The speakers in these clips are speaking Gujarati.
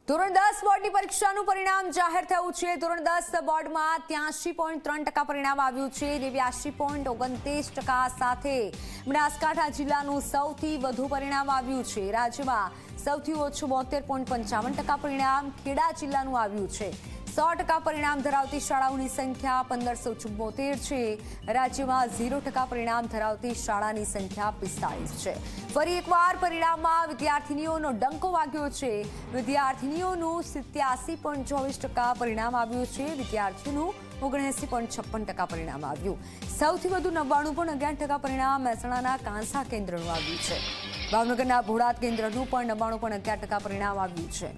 ધોરણ 10 બોર્ડની પરીક્ષાનું પરિણામ જાહેર થયું છે। ધોરણ 10 બોર્ડમાં 83.3% પરિણામ આવ્યું છે। 89.29% સાથે બનાસકાંઠા જિલ્લાનું સૌથી વધુ પરિણામ આવ્યું છે। રાજ્યમાં સૌથી ઓછું 72.55% પરિણામ ખેડા જિલ્લાનું આવ્યું છે। 100% પરિણામ ધરાવતી શાળાઓની સંખ્યા 1574 છે। રાજ્યમાં 0% પરિણામ ધરાવતી શાળાની સંખ્યા 45 છે। ફરી એકવાર પરિણામમાં વિદ્યાર્થીનીઓનો ડંકો વાગ્યો છે। વિદ્યાર્થીનીઓનું 87.24% પરિણામ આવ્યું છે। વિદ્યાર્થીઓનું 79.56% પરિણામ આવ્યું। સૌથી વધુ 99.11% પરિણામ મહેસાણાના કાંસા કેન્દ્રનું આવ્યું છે। ભાવનગરના ભોળાદ કેન્દ્રનું પણ 99.11% પરિણામ આવ્યું છે।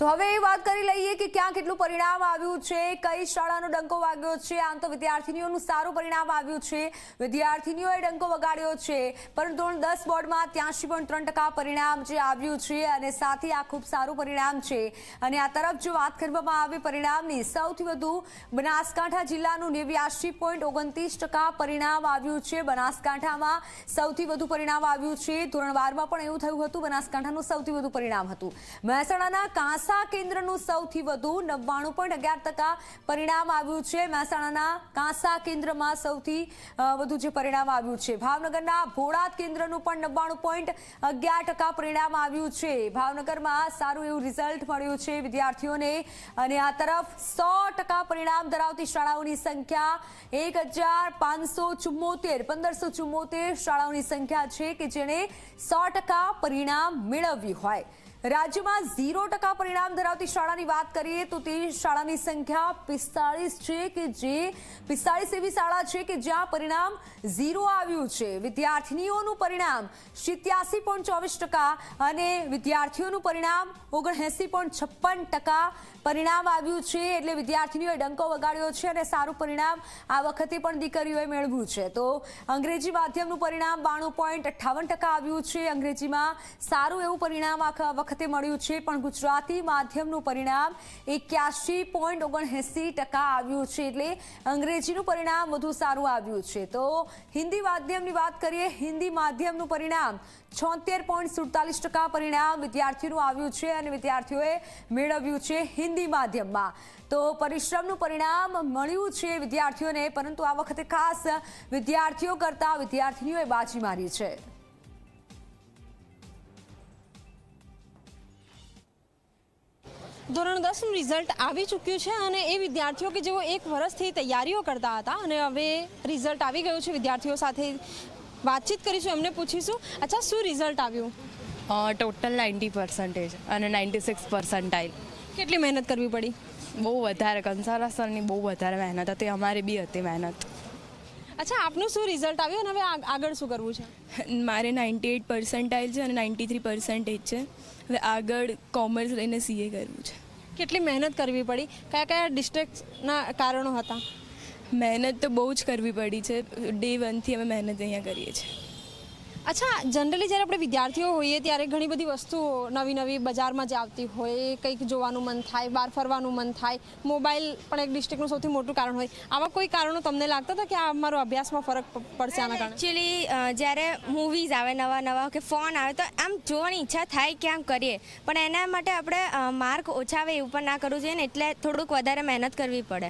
તો હવે એ વાત કરી લઈએ કે ક્યાં કેટલું પરિણામ આવ્યું છે, કઈ શાળાનો ડંકો વાગ્યો છે। આમ તો વિદ્યાર્થીનીઓનું સારું પરિણામ આવ્યું છે। વિદ્યાર્થીનીઓએ ડંકો વગાડ્યો છે, પરંતુ ધોરણ 10 બોર્ડમાં 83.3% પરિણામ જે આવ્યું છે અને સાથે આ ખૂબ સારું પરિણામ છે। અને આ તરફ જો વાત કરવામાં આવે પરિણામની, સૌથી વધુ બનાસકાંઠા જિલ્લાનું 89.29% પરિણામ આવ્યું છે। બનાસકાંઠામાં સૌથી વધુ પરિણામ આવ્યું છે। ધોરણ 12માં પણ એવું થયું હતું। બનાસકાંઠાનું સૌથી વધુ પરિણામ હતું। મહેસાણાના કાંસા કેન્દ્રનું સૌથી વધુ 99.11% પરિણામ આવ્યું છે। મહેસાણાના કાંસા કેન્દ્રમાં સૌથી વધુ જે પરિણામ આવ્યું છે। ભાવનગરના ભોળાદ કેન્દ્રનું પણ 99.11% પરિણામ આવ્યું છે। ભાવનગરમાં સારું એવું રિઝલ્ટ મળ્યું છે વિદ્યાર્થીઓને। અને આ તરફ 100% પરિણામ ધરાવતી શાળાઓની સંખ્યા 1574 શાળાઓની સંખ્યા છે કે જેણે 100% પરિણામ મેળવ્યું હોય। રાજ્યમાં 0% પરિણામ ધરાવતી શાળાની વાત કરીએ તો તે શાળાની સંખ્યા 45 છે કે જે 45 એવી શાળા છે કે જ્યાં પરિણામ 0 આવ્યું છે। વિદ્યાર્થીનીઓનું પરિણામ 87.24% અને વિદ્યાર્થીઓનું પરિણામ 79.56% પરિણામ આવ્યું છે। એટલે વિદ્યાર્થીનીઓએ ડંકો વગાડ્યો છે અને સારું પરિણામ આ વખતે પણ દીકરીઓએ મેળવ્યું છે। તો અંગ્રેજી માધ્યમનું પરિણામ 92.58% આવ્યું છે। અંગ્રેજીમાં સારું એવું પરિણામ આ વખતે મળ્યું છે, પણ ગુજરાતી માધ્યમનું પરિણામ 81.79% આવ્યું છે। એટલે અંગ્રેજીનું પરિણામ વધુ સારું આવ્યું છે। તો હિન્દી માધ્યમની વાત કરીએ, હિન્દી માધ્યમનું પરિણામ 76.47% પરિણામ વિદ્યાર્થીઓનું આવ્યું છે અને વિદ્યાર્થીઓએ મેળવ્યું છે હિન્દી માધ્યમમાં। તો પરિશ્રમનું પરિણામ મળ્યું છે વિદ્યાર્થીઓને, પરંતુ આ વખતે ખાસ વિદ્યાર્થીઓ કરતા વિદ્યાર્થીનીઓએ બાજી મારી છે। ધોરણ 10નું રિઝલ્ટ આવી ચૂક્યું છે અને એ વિદ્યાર્થીઓ કે જેઓ 1 વર્ષથી તૈયારીઓ કરતા હતા અને હવે રિઝલ્ટ આવી ગયું છે। વિદ્યાર્થીઓ સાથે વાતચીત કરીશું, એમને પૂછીશું, અચ્છા શું રિઝલ્ટ આવ્યું? ટોટલ 90% અને 96 પર્સન્ટાઇલ। કેટલી મહેનત કરવી પડી? બહુ વધારે, કંસારા સરની બહુ વધારે મહેનત હતી, અમારી બી હતી મહેનત। અચ્છા, આપનું શું રિઝલ્ટ આવ્યું અને હવે આગળ શું કરવું છે? મારે 98 પર્સન્ટાઇલ છે અને 93% છે। હવે આગળ કોમર્સ લઈને CA કરવું છે। કેટલી મહેનત કરવી પડી? કયા કયા ડિસ્ટ્રિક્ટના કારણો હતા? મહેનત તો બહુ જ કરવી પડી છે। ડે 1થી અમે મહેનત અહીંયા કરીએ છીએ। અચ્છા, જનરલી જ્યારે આપણે વિદ્યાર્થીઓ હોઈએ ત્યારે ઘણી બધી વસ્તુઓ નવી બજારમાં જ આવતી હોય, કંઈક જોવાનું મન થાય, બહાર ફરવાનું મન થાય, મોબાઈલ પણ એક ડિસ્ટ્રિક્ટનું સૌથી મોટું કારણ હોય। આવા કોઈ કારણો તમને લાગતા હતા કે આ અમારો અભ્યાસમાં ફરક પડશે આના કારણે? એકચ્યુઅલી જ્યારે મૂવીઝ આવે નવા કે ફોન આવે તો આમ જોવાની ઈચ્છા થાય કે આમ કરીએ, પણ એના માટે આપણે માર્ક ઓછા આવે એવું પણ ના કરવું જોઈએ ને, એટલે થોડુંક વધારે મહેનત કરવી પડે।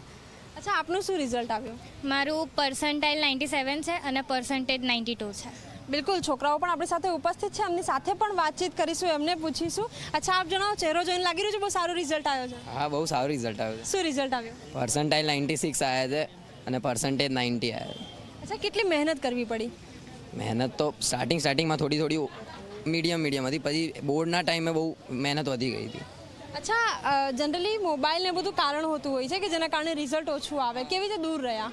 અચ્છા, આપનું શું રિઝલ્ટ આવ્યું? મારું પર્સન્ટાઇલ 97 છે અને પર્સન્ટેજ 92 છે। બિલકુલ, છોકરાઓ પણ આપણી સાથે ઉપસ્થિત છે, એમની સાથે પણ વાતચીત કરીશું, એમને પૂછીશું। અચ્છા, આપ જણાવો, ચહેરો જોઈને લાગી રહ્યું છે બહુ સારું રિઝલ્ટ આવ્યો છે? હા, બહુ સારું રિઝલ્ટ આવ્યું છે। શું રિઝલ્ટ આવ્યું? પર્સન્ટાઇલ 96 આવ્યા છે અને પર્સન્ટેજ 90 આવ્યા છે। અચ્છા, કેટલી મહેનત કરવી પડી? મહેનત તો સ્ટાર્ટિંગમાં થોડી મીડિયમ હતી, પછી બોર્ડના ટાઈમે બહુ મહેનત વધી ગઈ હતી। અચ્છા, જનરલી મોબાઈલ ને બધું કારણ હોતું હોય છે કે જેના કારણે રિઝલ્ટ ઓછું આવે, કેવી રીતે દૂર રહ્યા?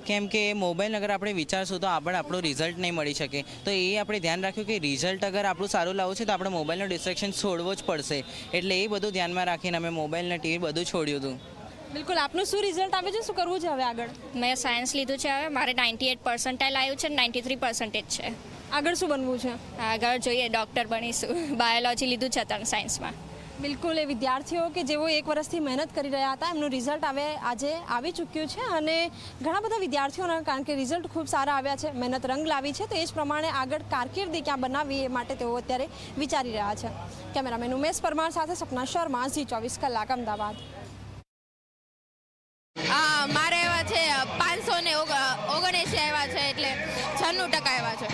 કેમ કે મોબાઈલ અગર આપણે વિચારશું તો આપણું રિઝલ્ટ નહીં મળી શકે, તો એ આપણે ધ્યાન રાખ્યું કે રિઝલ્ટ અગર આપણું સારું લાવવું છે તો આપણે મોબાઈલનો ડિસ્ટ્રેક્શન છોડવો જ પડશે। એટલે એ બધું ધ્યાનમાં રાખીને અમે મોબાઈલ ને ટીવી બધું છોડ્યું હતું। બિલકુલ, આપનું શું રિઝલ્ટ આવે છે, શું કરવું છે હવે આગળ? મેં સાયન્સ લીધું છે, હવે મારે 98 પર્સન્ટાઇલ આવ્યું છે, 93% છે। આગળ શું બનવું છે? આગળ જોઈએ, ડૉક્ટર બનીશું। બાયોલોજી લીધું છે અત્યારે સાયન્સમાં। બિલકુલ એ વિદ્યાર્થીઓ કે જેઓ 1 વર્ષથી મહેનત કરી રહ્યા હતા એમનું રિઝલ્ટ આજે આવી ચૂક્યું છે અને ઘણા બધા વિદ્યાર્થીઓના કારણ કે રિઝલ્ટ ખૂબ સારા આવ્યા છે, મહેનત રંગ લાવી છે, તો એ જ પ્રમાણે આગળ કારકિર્દી ક્યાં બનાવવી એ માટે તેઓ અત્યારે વિચારી રહ્યા છે. કેમેરામેન ઉમેશ પરમાર સાથે સપના શર્મા, Zee24 કલાક, અમદાવાદ. મારે એવા છે 579 આવ્યા છે, એટલે 96% આવ્યા છે.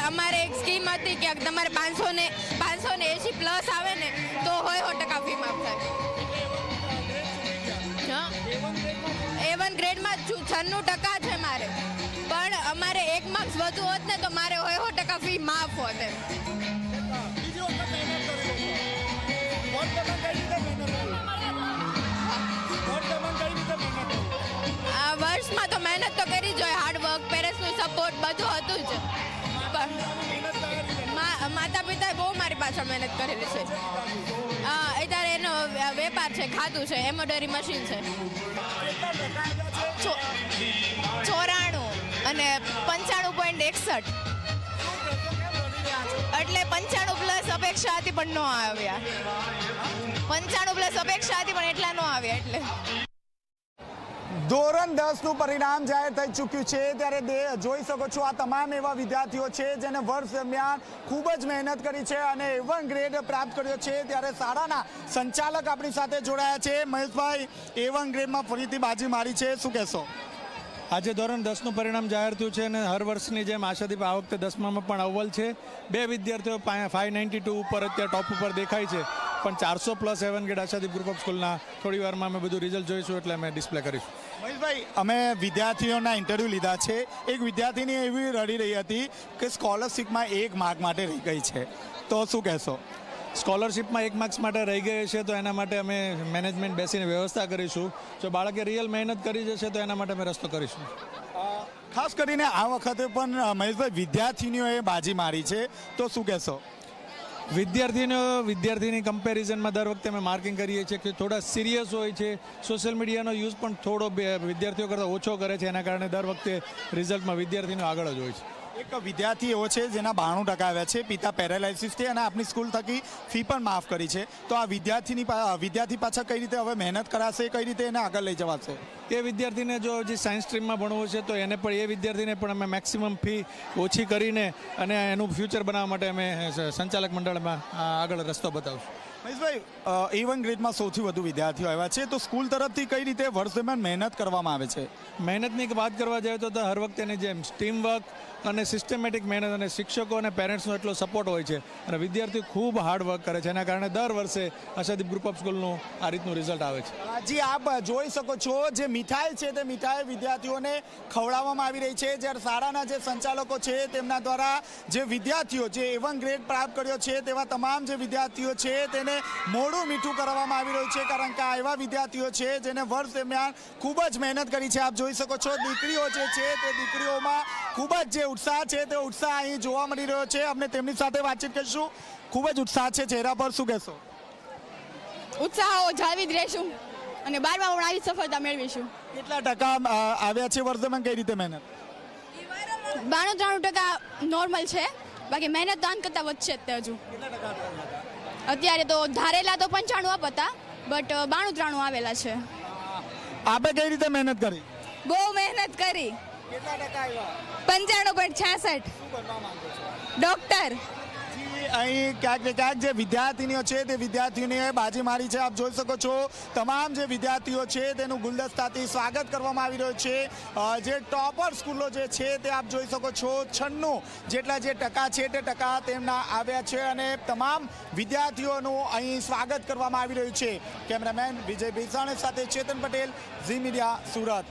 અમારે એક સ્કીમ હતી કે તમારે 580 પ્લસ આવે ને તો 100% ફી માફ થાય. A1 ગ્રેડમાં 96% છે મારે, પણ અમારે 1 માર્ક્સ વધુ હોત ને તો મારે 100% ફી માફ હોત. વર્ષમાં તો મહેનત તો કરી જ હોય, હાર્ડવર્ક, પેરેન્ટ્સનું સપોર્ટ બધું હતું જ. માતા પિતાએ બહુ મારી પાછળ મહેનત કરેલી છે. અત્યારે એનો વેપાર છે, ખાતું છે, એમ્બ્રોઇડરી મશીન છે. 94 અને 95.61, એટલે 95 પ્લસ અપેક્ષા હતી પણ ન આવ્યા. 95 પ્લસ અપેક્ષા હતી પણ એટલા ન આવ્યા. એટલે ધોરણ 10નું પરિણામ જાહેર થઈ ચૂક્યું છે ત્યારે જોઈ શકો છો આ તમામ એવા વિદ્યાર્થીઓ છે જેને વર્ષ દરમિયાન ખૂબ જ મહેનત કરી છે અને A1 ગ્રેડ પ્રાપ્ત કર્યો છે. ત્યારે શાળાના સંચાલક આપણી સાથે જોડાયા છે. મહેશભાઈ, A1 ગ્રેડમાં ફરીથી બાજી મારી છે, શું કહેશો? આજે ધોરણ 10નું પરિણામ જાહેર થયું છે અને હર વર્ષની જેમ આશાદીપ આ વખતે 10મામાં પણ અવ્વલ છે. 2 વિદ્યાર્થીઓ 592 ઉપર અત્યારે ટોપ ઉપર દેખાય છે, પણ 400 plus A1 grade Ashadeep group of સ્કૂલના થોડી વારમાં અમે બધું રિઝલ્ટ જોઈશું એટલે અમે ડિસ્પ્લે કરીશું. મહેશભાઈ, અમે વિદ્યાર્થીઓના ઇન્ટરવ્યૂ લીધા છે. એક વિદ્યાર્થીની એવી રડી રહી હતી કે સ્કોલરશીપમાં 1 માર્ક માટે રહી ગઈ છે, તો શું કહેશો? સ્કોલરશીપમાં 1 માર્ક્સ માટે રહી ગઈ છે તો એના માટે અમે મેનેજમેન્ટ બેસીને વ્યવસ્થા કરીશું. જો બાળકે રિયલ મહેનત કરી જશે તો એના માટે અમે રસ્તો કરીશું. ખાસ કરીને આ વખતે પણ મહેશભાઈ વિદ્યાર્થીનીઓએ બાજી મારી છે, તો શું કહેશો? વિદ્યાર્થીની કમ્પેરિઝનમાં દર વખતે અમે માર્કિંગ કરીએ છીએ કે થોડા સિરિયસ હોય છે, સોશિયલ મીડિયાનો યુઝ પણ થોડો વિદ્યાર્થીઓ કરતાં ઓછો કરે છે, એના કારણે દર વખતે રિઝલ્ટમાં વિદ્યાર્થીનો આગળ જ હોય છે. એક વિદ્યાર્થી એવો છે જેના 92% આવ્યા છે, પિતા પેરાલાઇસિસ છે અને આપણી સ્કૂલ થકી ફી પણ માફ કરી છે, તો આ વિદ્યાર્થી પાછળ કઈ રીતે હવે મહેનત કરાશે, કઈ રીતે એને આગળ લઈ જવાશે? એ વિદ્યાર્થીને જો હજી સાયન્સ સ્ટ્રીમમાં ભણવું છે તો એને પણ એ વિદ્યાર્થીને પણ અમે મેક્સિમમ ફી ઓછી કરીને અને એનું ફ્યુચર બનાવવા માટે અમે સંચાલક મંડળમાં આગળ રસ્તો બતાવશું. મહેશભાઈ, A1 ગ્રેડમાં સૌથી વધુ વિદ્યાર્થીઓ આવ્યા છે, તો સ્કૂલ તરફથી કઈ રીતે વર્ષ દરમિયાન મહેનત કરવામાં આવે છે? મહેનતની વાત કરવા જાય તો હર વખતેની જેમ ટીમ વર્ક અને સિસ્ટમેટિક મહેનત અને શિક્ષકો અને પેરેન્ટ્સનો એટલો સપોર્ટ હોય છે અને વિદ્યાર્થીઓ ખૂબ હાર્ડ વર્ક કરે છે, એના કારણે દર વર્ષે આશાદીપ ગ્રુપ ઓફ સ્કૂલનું આ રીતનું રિઝલ્ટ આવે છે. જી, આપ જોઈ શકો છો જે મીઠાઈ છે તે મીઠાઈ વિદ્યાર્થીઓને ખવડાવવામાં આવી રહી છે. જ્યારે શાળાના જે સંચાલકો છે તેમના દ્વારા જે વિદ્યાર્થીઓ જે A1 ગ્રેડ પ્રાપ્ત કર્યો છે તેવા તમામ જે વિદ્યાર્થીઓ છે તેને મોડું મીઠું કરવામાં આવી રહ્યું છે, કારણ કે આ એવા વિદ્યાર્થીઓ છે જેને વર્ષ દરમિયાન ખૂબ જ મહેનત કરી છે. આપ જોઈ શકો છો દીકરીઓ જે છે તે દીકરીઓમાં ખૂબ જ જે ઉત્સાહ છે તે ઉત્સાહ અહીં જોવા મળી રહ્યો છે. આપણે તેમની સાથે વાતચીત કરીશું. ખૂબ જ ઉત્સાહ છે ચહેરા પર, શું કહેશો? ઉત્સાહ જાળવી જ રહેશું અને 12માં પણ આવી સફળતા મેળવીશું. કેટલા ટકા આવ્યા છે વર્ષ દરમિયાન, કઈ રીતે મહેનત? 92% નોર્મલ છે, બાકી મહેનત દાન કરતાં વધશે જ તે હજુ. અત્યારે તો ધારેલા તો 95 અપ હતા, બટ 92-93 આવેલા છે. આપે કઈ રીતે મહેનત કરી? બહુ મહેનત કરી. કેટલા ટકા આવ્યા? 95.66. ડોક્ટર. અહીં ક્યાંક ને ક્યાંક જે વિદ્યાર્થીનીઓ છે તે વિદ્યાર્થીઓને બાજી મારી છે. આપ જોઈ શકો છો તમામ જે વિદ્યાર્થીઓ છે તેનું ગુલદસ્તાથી સ્વાગત કરવામાં આવી રહ્યું છે. જે ટોપર સ્કૂલો જે છે તે આપ જોઈ શકો છો 96 જેટલા જે ટકા છે તે ટકા તેમના આવ્યા છે અને તમામ વિદ્યાર્થીઓનું અહીં સ્વાગત કરવામાં આવી રહ્યું છે. કેમેરામેન વિજય ભીસાણી સાથે ચેતન પટેલ, ઝી મીડિયા, સુરત.